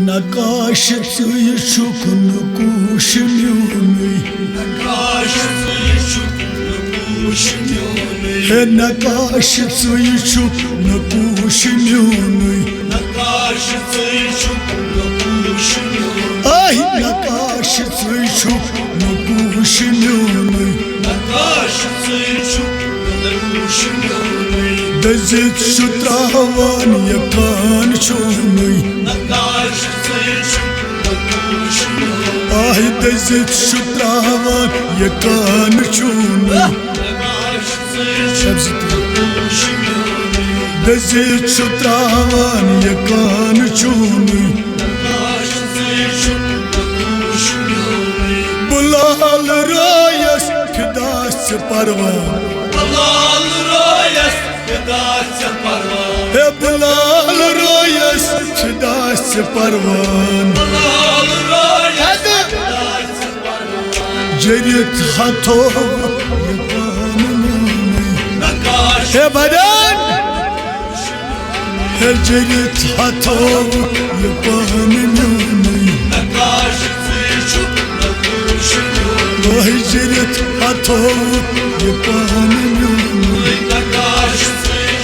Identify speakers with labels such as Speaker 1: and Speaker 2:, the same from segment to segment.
Speaker 1: नकाश शुक नकूश म्यूनी नकाश शुक नकूश म्यूनी नकाश शुक नकूश म्यूनी नकाश शुक नकूश म्यूनी आई नकाश शुक नकूश म्यूनी नकाश शुक नकूश म्यूनी दजित शुत्रावान यकान चूनी नकाश शुक नकूश म्यूनी आई दजित शुत्रावान यकान चूनी नकाश शुक नकूश म्यूनी दजित शुत्रावान यकान चूनी नकाश शुक नकूश म्यूनी बुलाल रायस खिदास परवान बुलाल रायस खिदास परवान हे बुलाल रायस खिदास परवान बुलाल रायस खिदास परवान जरित हाथों नकाश हे बदन हे जरित हाथों नकाश शुक नकूश म्यूनी जरित हाथों नकाश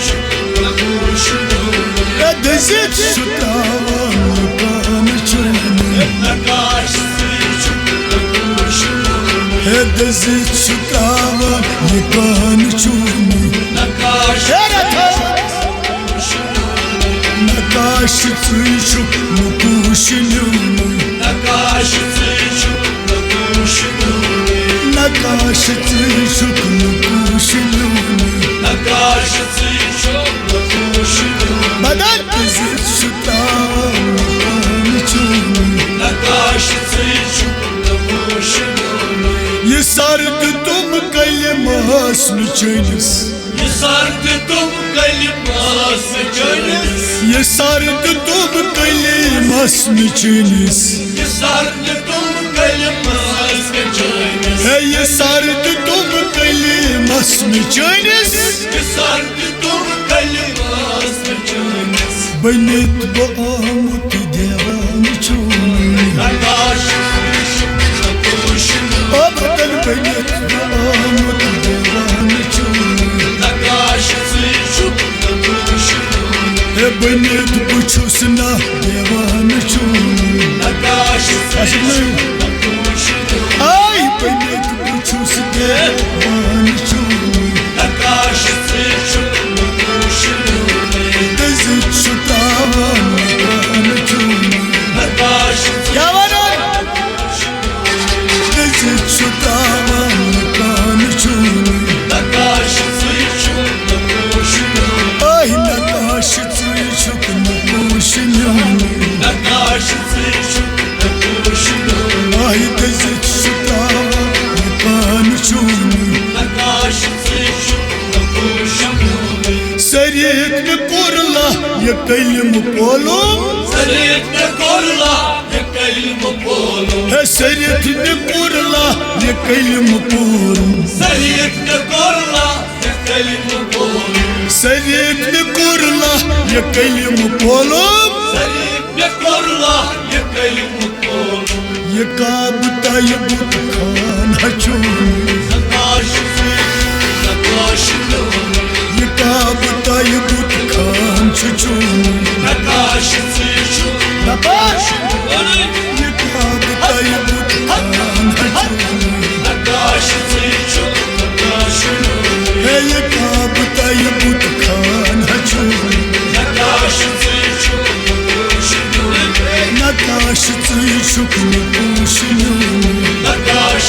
Speaker 1: शुक नकूश म्यूनी दजित शुत्रावान यकान चूनी नकाश शुक नकूश म्यूनी दजित शुत्रावान यकान चूनी नकाश नकाश शुक नकूश म्यूनी नकाश शुक नकूश म्यूनी नकाश शुक नकूश म्यूनी नकाश शुक नकूश म्यूनी बदल दजित शुत्रावान यकान चूनी नकाश शुक नकूश म्यूनी ये सर्द तुम कलिमास में चलिस ये सर्द तुम कलिमास में चलिस ये सर्द तुम कलिमास में चलिस ये सर्द तुम कलिमास में चलिस है ये सर्द तुम कलिमास में चलिस ये सर्द तुम कलिमास में चलिस बनित बामुत देवान चूनी नकाश शुक नकूश म्यूनी ओ बदल बनित बामुत देवान चूनी नकाश शुक नकूश म्यूनी हे बनित बुछुस ना देवान चूनी नकाश शुक नकूश म्यूनी आई बनित बुछुस देवान चूनी नकाश शुक नकूश म्यूनी दजित शुत्रावान यकान चूनी नकाश दजित शुत्रावान यकान चूनी नकाश शुक नकूश म्यूनी आई नकाश शुक नकूश म्यूनी नकाश शुक नकूश म्यूनी आई दजित शुत्रावान यकान चूनी नकाश शुक नकूश म्यूनी सरियत में कोरला ये कलम पोलो सरियत में कोरला ये कलम पोलो है सरियत में कोरला ये कलम पोलो सरियत में कोरला ये कलम पोलो सरियत में कोरला ये कलम पोलो सरियत में कोरला ये कलम पोलो ये काबता ये बुत खान हचूनी नकाश म्यूनी ये काबता ये बुत खान चूनी नकाश शुक नकाश ये काबता ये बुत खान हचूनी नकाश शुक नकाश म्यूनी है ये काबता ये बुत खान हचूनी नकाश शुक नकूश म्यूनी नकाश शुक नकूश म्यूनी नकाश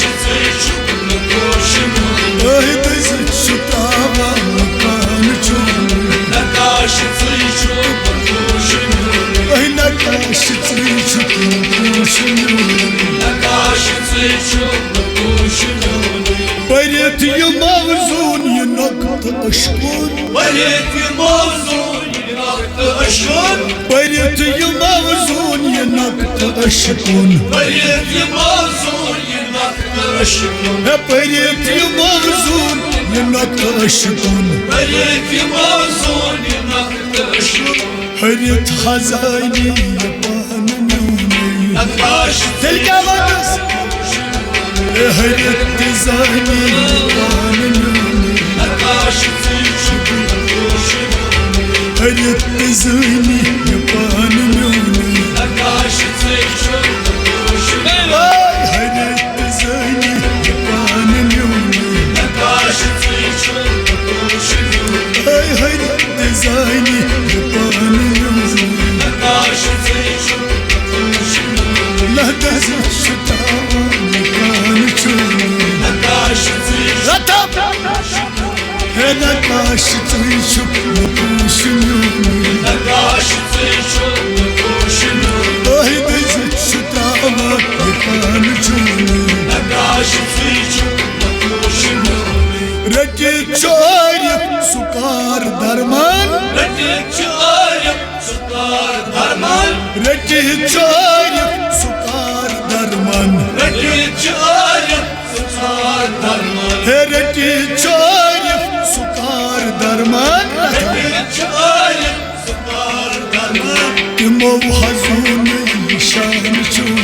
Speaker 1: शुक नकूश म्यूनी ओह दजित शुत्रावान यकान चूनी नकाश शुक नकूश म्यूनी ओह नकाश शुक नकूश म्यूनी नकाश शुक नकूश म्यूनी बरित ये मौजून ये नक्त अशकुन बरित ये मौजून ये नक्त अशकुन बरित ये मौजून ये नक्त अशकुन बरित ये मौजून ये नक्त अशकुन बरित ये मौजून ये नक्त अशकुन बरित ये मौजून ये नक्त अशकुन हरित खजानी ये पान Tel क्या वापस Hayret dizani Kanunum Hayret dizani Kanunum Hayret dizani Kanunum Hayret dizani Kanunum Lahda şıtavan Nakashi tsuchu nukushinu Nakashi tsuchu nukushinu Ohi dezi shutama yekanu chunu Nakashi tsuchu nukushinu Rati chorya sukar dharman Rati chorya sukar dharman Rati chorya sukar dharman Rati chorya sukar dharman Rati chorya sukar darman Timo hazun nişan çunu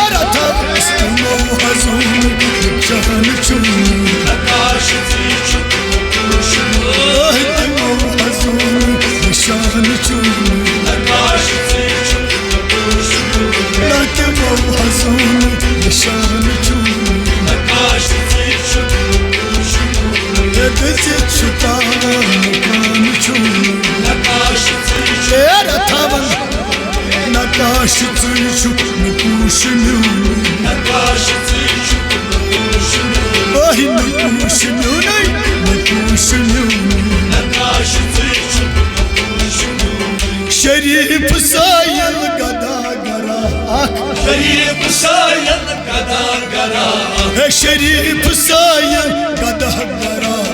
Speaker 1: Aratabız timo hazun nişan çunu Timo hazun nişan çunu Timo hazun nişan çunu Dezi çutana nukan çunu Eratavan Nakashi tsuchu nukushinu Nakashi tsuchu nukushinu Ahi nukushinu nukushinu Nakashi tsuchu nukushinu Şerif sayın gada gara Şerif sayın gada gara Şerif sayın gada gara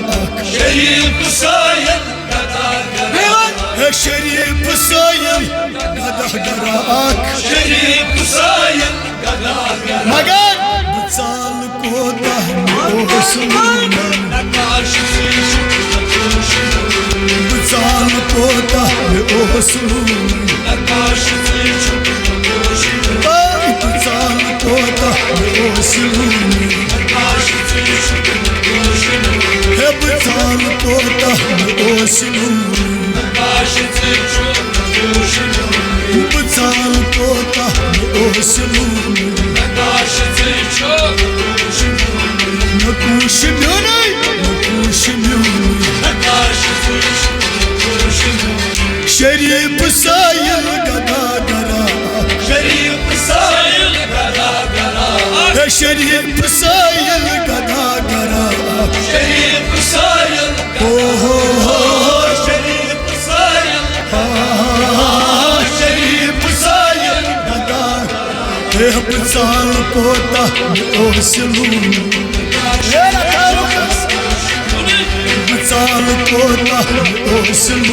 Speaker 1: Şerif sayın gada gara Şerif sayın gada gara Şerif sayın gada gara Magar bıçal koda olsun Nakashi tsuchu nukushinu Bıçal koda olsun Nakashi tsuchu nukushinu Bıçal koda olsun Nakashi tsuchu nukushinu Bıçal koda olsun Nakashi tsuchu nukushinu Bıçal koda olsun Nakashi tsuchu nukushinu Nukushinu nukushinu Nakashi tsuchu nukushinu Şerif sayın gada gara Şerif sayın gada gara Şerif sayın gada gara Şerif sayın Şerif sayın Şerif sayın gada Bıçal koda olsun Bıçal koda olsun